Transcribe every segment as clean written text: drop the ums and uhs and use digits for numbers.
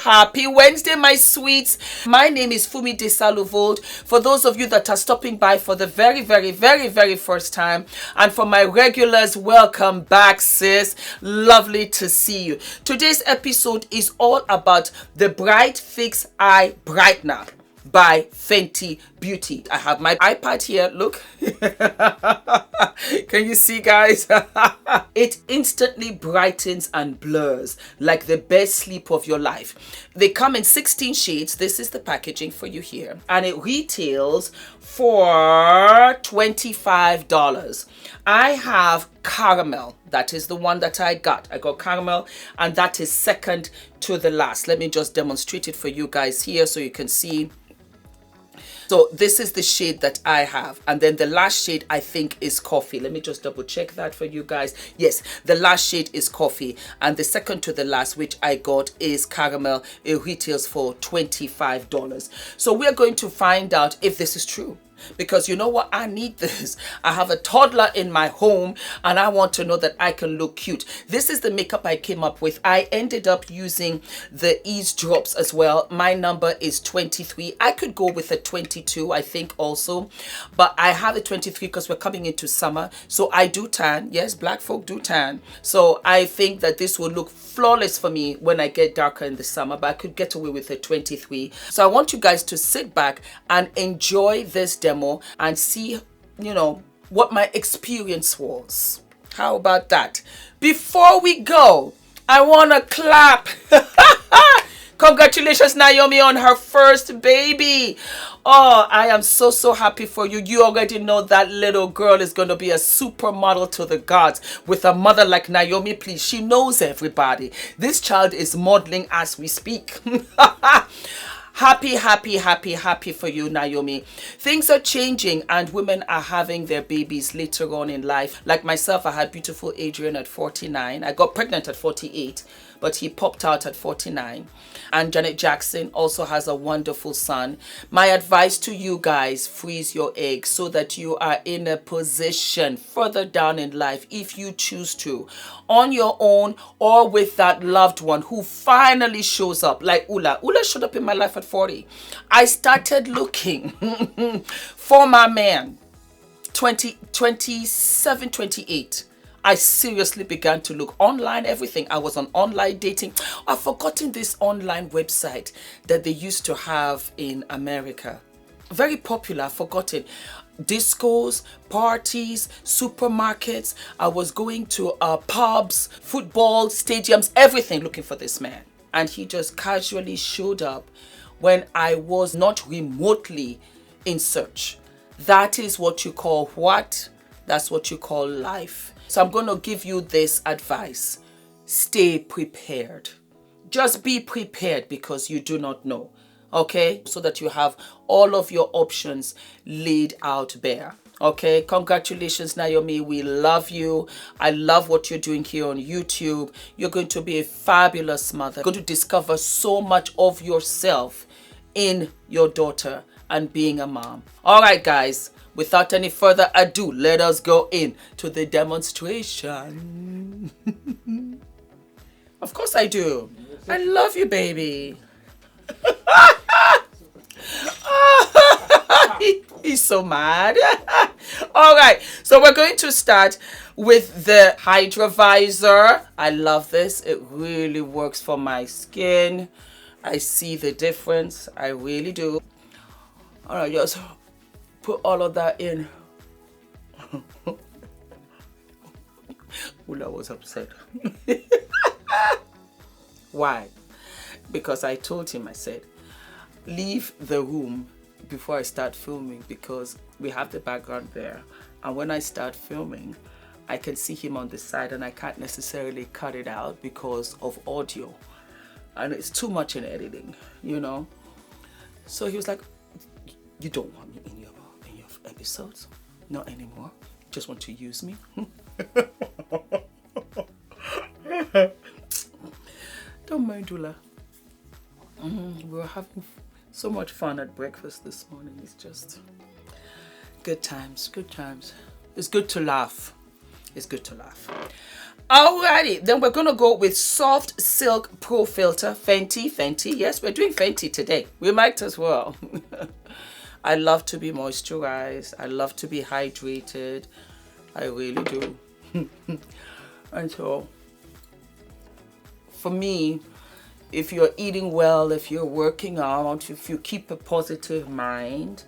Happy Wednesday, my sweets. My name is Fumi Desalu-Vold. For those of you that are stopping by for the very first time, and for my regulars, welcome back, sis. Lovely to see you. Today's episode is all about the Bright Fix Eye Brightener by Fenty Beauty. I have my iPad here. Look. Can you see, guys? It instantly brightens and blurs like the best sleep of your life. They come in 16 shades. This is the packaging for you here. And it retails for $25. I have caramel. That is the one that I got. I got caramel, and that is second to the last. Let me just demonstrate it for you guys here so you can see. So this is the shade that I have, and then the last shade I think is coffee. Let me just double check that for you guys. Yes, the last shade is coffee, and the second to the last, which I got, is caramel. It retails for $25. So we're going to find out if this is true. Because you know what, I need this. I have a toddler in my home and I want to know that I can look cute. This is the makeup I came up with. I ended up using the Ease Drops as well. My number is 23. I could go with a 22, I think, also, but I have a 23 because we're coming into summer. So I do tan. Yes, black folk do tan. So I think that this will look flawless for me when I get darker in the summer, but I could get away with a 23. So I want you guys to sit back and enjoy this demo and see, you know, what my experience was. How about that? Before we go, I want to clap. Congratulations, Naomi, on her first baby. Oh, I am so happy for you. You already know that little girl is going to be a supermodel to the gods. With a mother like Naomi, please, she knows everybody. This child is modeling as we speak. Happy for you, Naomi. Things are changing and women are having their babies later on in life. Like myself, I had beautiful Adrian at 49. I got pregnant at 48, but he popped out at 49. And Janet Jackson also has a wonderful son. My advice to you guys, freeze your eggs so that you are in a position further down in life, if you choose to, on your own or with that loved one who finally shows up. Like Ula. Ula showed up in my life at 40. I started looking for my man 27, 28. I seriously began to look online, everything. I was on online dating. I've forgotten this online website that they used to have in America. Very popular, I've forgotten. Discos, parties, supermarkets. I was going to pubs, football, stadiums, everything looking for this man. And he just casually showed up when I was not remotely in search. That is what you call what? That's what you call life. So I'm going to give you this advice. Stay prepared. Just be prepared because you do not know. Okay? So that you have all of your options laid out bare. Okay? Congratulations, Naomi. We love you. I love what you're doing here on YouTube. You're going to be a fabulous mother. You're going to discover so much of yourself in your daughter and being a mom. All right, guys. Without any further ado, let us go in to the demonstration. Of course I do. I love you, baby. He's so mad. All right, so we're going to start with the Hydra Visor. I love this. It really works for my skin. I see the difference. I really do. All right, just put all of that in. Ula was upset. Why? Because I told him, I said, leave the room before I start filming because we have the background there. And when I start filming, I can see him on the side and I can't necessarily cut it out because of audio. And it's too much in editing, you know? So he was like, you don't want me in your episodes? Not anymore. Just want to use me? Don't mind, Ula. We were having so much fun at breakfast this morning. It's just good times, good times. It's good to laugh. It's good to laugh. Alrighty, then we're gonna go with Soft Silk Pro Filter, Fenty. Yes, we're doing Fenty today. We might as well. I love to be moisturized. I love to be hydrated. I really do. And so, for me, if you're eating well, if you're working out, if you keep a positive mind,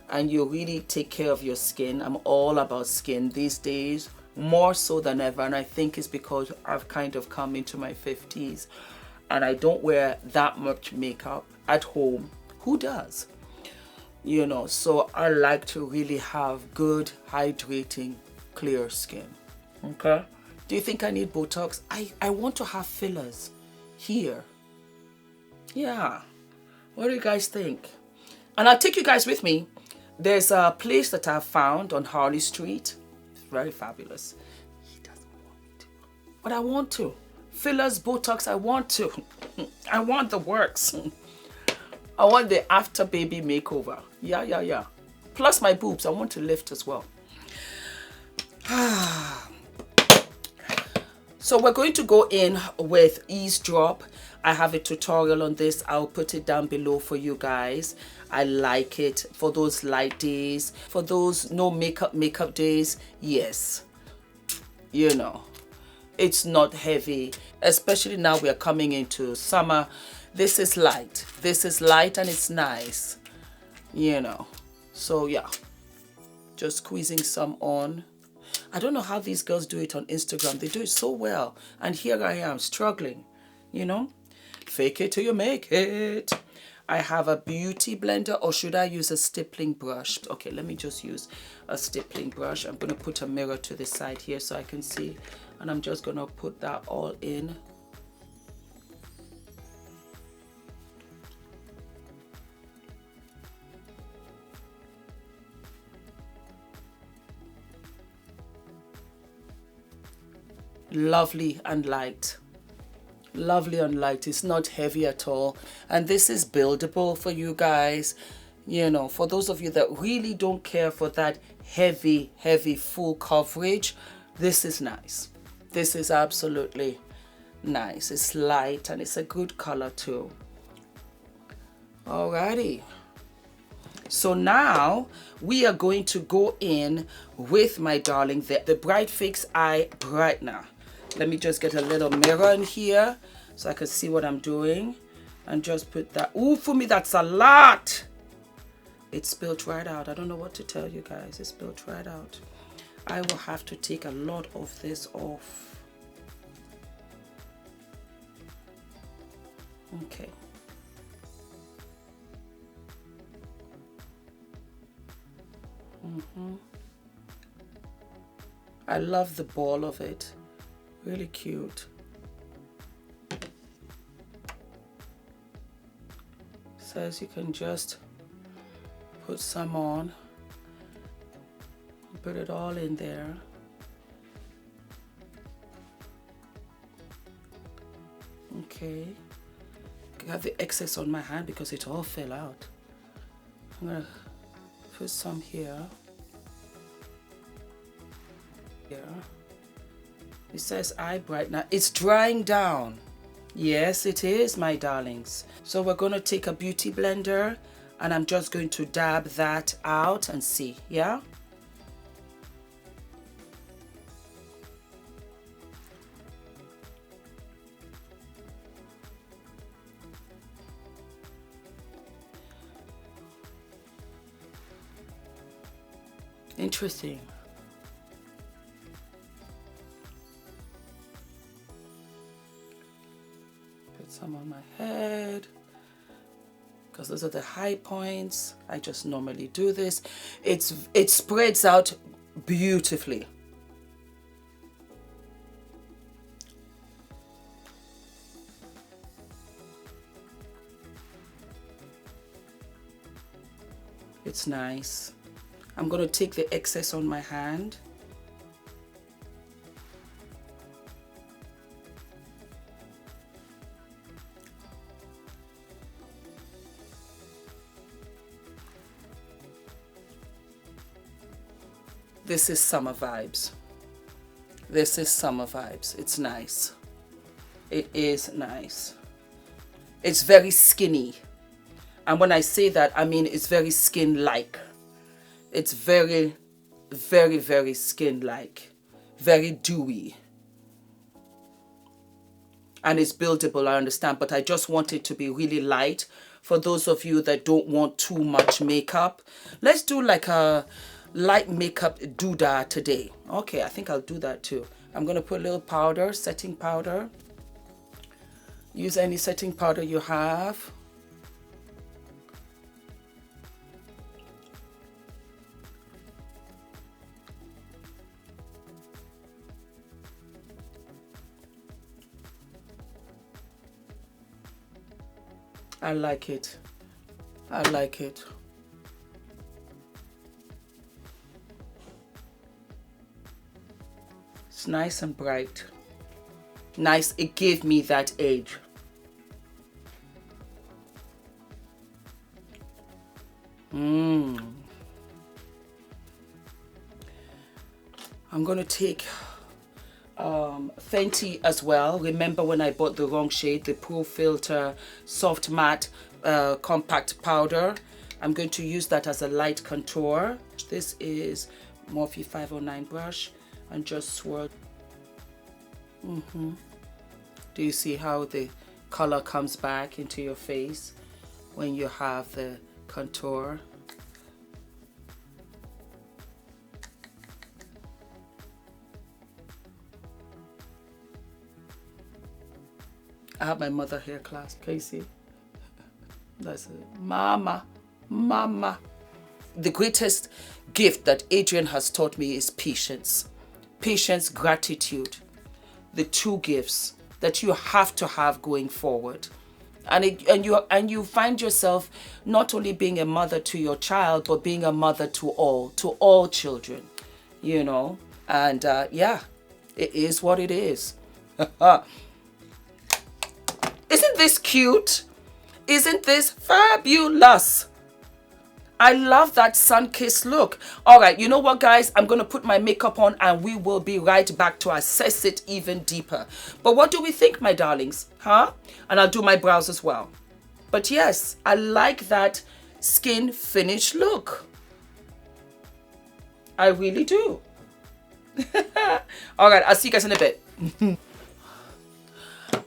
and you really take care of your skin, I'm all about skin these days, more so than ever. And I think it's because I've kind of come into my 50s and I don't wear that much makeup at home. Who does? You know, so I like to really have good, hydrating, clear skin. Okay? Do you think I need Botox? I want to have fillers here. Yeah. What do you guys think? And I'll take you guys with me. There's a place that I've found on Harley Street. It's very fabulous. He doesn't want me to. But I want to. Fillers, Botox, I want to. I want the works. I want the after baby makeover. Yeah. Plus my boobs, I want to lift as well. So we're going to go in with Eavesdrop. I have a tutorial on this. I'll put it down below for you guys. I like it for those light days, for those no makeup days. Yes, you know, it's not heavy, especially now we are coming into summer. This is light and it's nice, you know. So yeah, just squeezing some on. I don't know how these girls do it on Instagram. They do it so well, and here I am struggling, you know. Fake it till you make it. I have a beauty blender, or should I use a stippling brush? Okay, let me just use a stippling brush. I'm going to put a mirror to the side here so I can see, and I'm just going to put that all in. Lovely and light. Lovely and light. It's not heavy at all, and this is buildable for you guys, you know, for those of you that really don't care for that heavy full coverage. This is nice. This is absolutely nice. It's light and it's a good color too. Alrighty, so now we are going to go in with my darling, the Bright Fix Eye Brightener. Let me just get a little mirror in here so I can see what I'm doing, and just put that. Ooh, for me, that's a lot. It spilled right out. I don't know what to tell you guys. It spilled right out. I will have to take a lot of this off. Okay. I love the ball of it. Really cute. Says you can just put some on, put it all in there. Okay, I have the excess on my hand because it all fell out. I'm gonna put some here. It says eye brightener. It's drying down. Yes, it is, my darlings. So we're going to take a beauty blender and I'm just going to dab that out and see. Yeah. Interesting. Some on my head because those are the high points. I just normally do this. It spreads out beautifully. It's nice. I'm going to take the excess on my hand. This is summer vibes. This is summer vibes. It's nice. It is nice. It's very skinny. And when I say that, I mean it's very skin-like. It's very, very, very skin-like. Very dewy. And it's buildable, I understand. But I just want it to be really light. For those of you that don't want too much makeup. Let's do like a light makeup doodah today. Okay, I think I'll do that too. I'm going to put a little powder, setting powder. Use any setting powder you have. I like it. I like it. It's nice and bright. Nice. It gave me that age. I'm going to take Fenty as well. Remember when I bought the wrong shade, the Pro Filter Soft Matte Compact Powder. I'm going to use that as a light contour. This is Morphe 509 brush and just swirl. Do you see how the color comes back into your face when you have the contour? I have my mother hair clasp. Can you see? That's it. Mama, mama. The greatest gift that Adrian has taught me is patience. Patience, gratitude. The two gifts that you have to have going forward. And you find yourself not only being a mother to your child, but being a mother to all children, you know. And yeah, it is what it is. Isn't this cute? Isn't this fabulous? I love that sun-kissed look. All right, you know what, guys? I'm going to put my makeup on and we will be right back to assess it even deeper. But what do we think, my darlings? Huh? And I'll do my brows as well. But yes, I like that skin finish look. I really do. All right, I'll see you guys in a bit.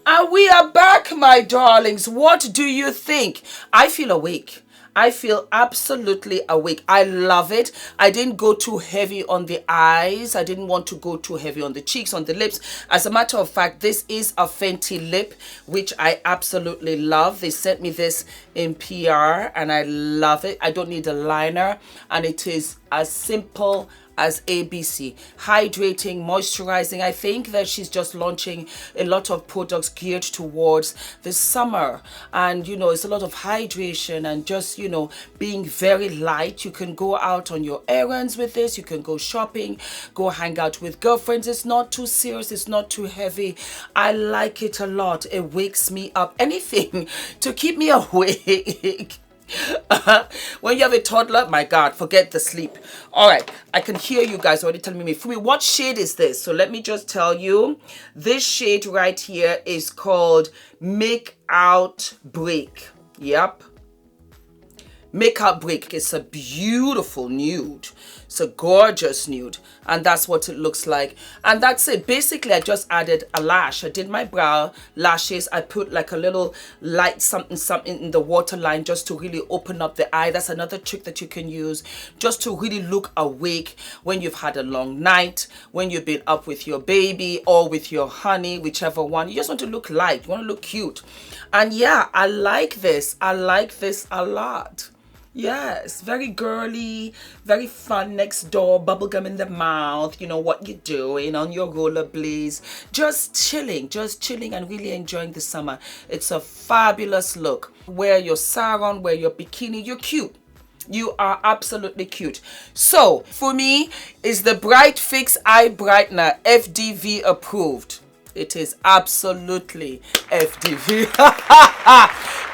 And we are back, my darlings. What do you think? I feel awake. I feel absolutely awake. I love it. I didn't go too heavy on the eyes. I didn't want to go too heavy on the cheeks, on the lips. As a matter of fact, this is a Fenty lip, which I absolutely love. They sent me this in PR and I love it. I don't need a liner and it is as simple as ABC. Hydrating, moisturizing. I think that she's just launching a lot of products geared towards the summer, and you know, it's a lot of hydration and just, you know, being very light. You can go out on your errands with this, you can go shopping, go hang out with girlfriends. It's not too serious, it's not too heavy. I like it a lot. It wakes me up. Anything to keep me awake. When you have a toddler, my God, forget the sleep. All right, I can hear you guys already telling me, Fumi, what shade is this? So let me just tell you, this shade right here is called Make Out Break. Yep. Make Out Break. It's a beautiful nude. It's a gorgeous nude. And that's what it looks like. And that's it. Basically, I just added a lash. I did my brow lashes. I put like a little light something in the waterline just to really open up the eye. That's another trick that you can use just to really look awake when you've had a long night, when you've been up with your baby or with your honey, whichever one. You just want to look light. You want to look cute. And yeah, I like this. I like this a lot. Yes, very girly, very fun next door, bubblegum in the mouth, you know what you're doing on your rollerblades, just chilling and really enjoying the summer. It's a fabulous look. Wear your sarong, wear your bikini, you're cute. You are absolutely cute. So, for me, is the Bright Fix Eye Brightener F.D.V approved. It is absolutely F.D.V.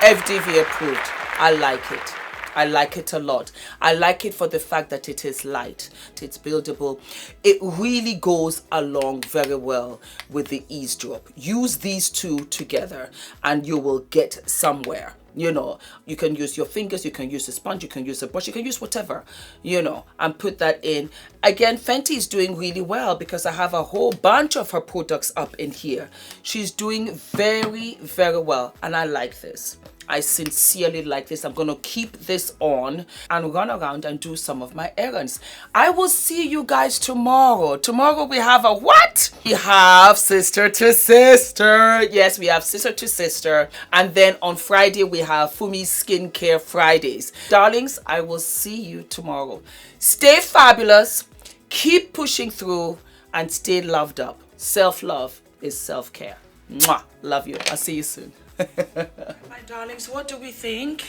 F.D.V approved. I like it. I like it a lot. I like it for the fact that it is light, it's buildable. It really goes along very well with the eavesdrop. Use these two together and you will get somewhere. You know, you can use your fingers, you can use a sponge, you can use a brush, you can use whatever, you know, and put that in. Again, Fenty is doing really well because I have a whole bunch of her products up in here. She's doing very, very well, and I like this. I sincerely like this. I'm going to keep this on and run around and do some of my errands. I will see you guys tomorrow. Tomorrow we have a what? We have Sister to Sister. Yes, we have Sister to Sister. And then on Friday we have Fumi Skincare Fridays. Darlings, I will see you tomorrow. Stay fabulous. Keep pushing through and stay loved up. Self-love is self-care. Mwah. Love you. I'll see you soon. My darlings, what do we think?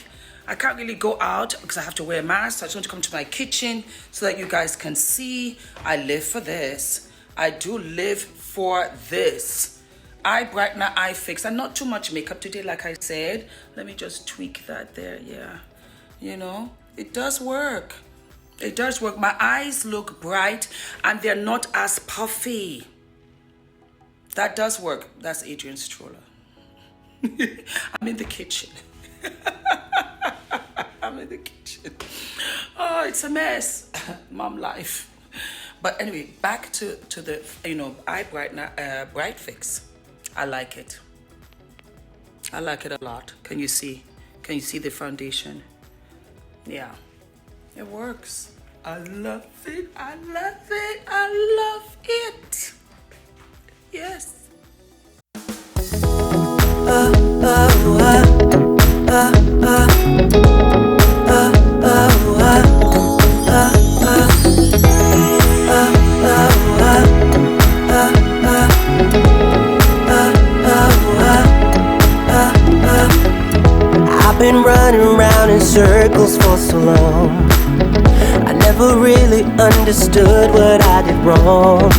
I can't really go out because I have to wear a mask. So I just want to come to my kitchen so that you guys can see. I live for this. I do live for this. Eye brightener, eye fix, and not too much makeup today, like I said. Let me just tweak that there. Yeah, you know, it does work. It does work. My eyes look bright and they're not as puffy. That does work. That's Adrian's stroller. I'm in the kitchen. I'm in the kitchen. Oh, it's a mess. Mom life. But anyway, back to the, you know, eye brightener, bright fix. I like it. I like it a lot. Can you see? Can you see the foundation? Yeah, it works. I love it. I love it. I love it. Yes. I've been running around in circles for so long. I never really understood what I did wrong.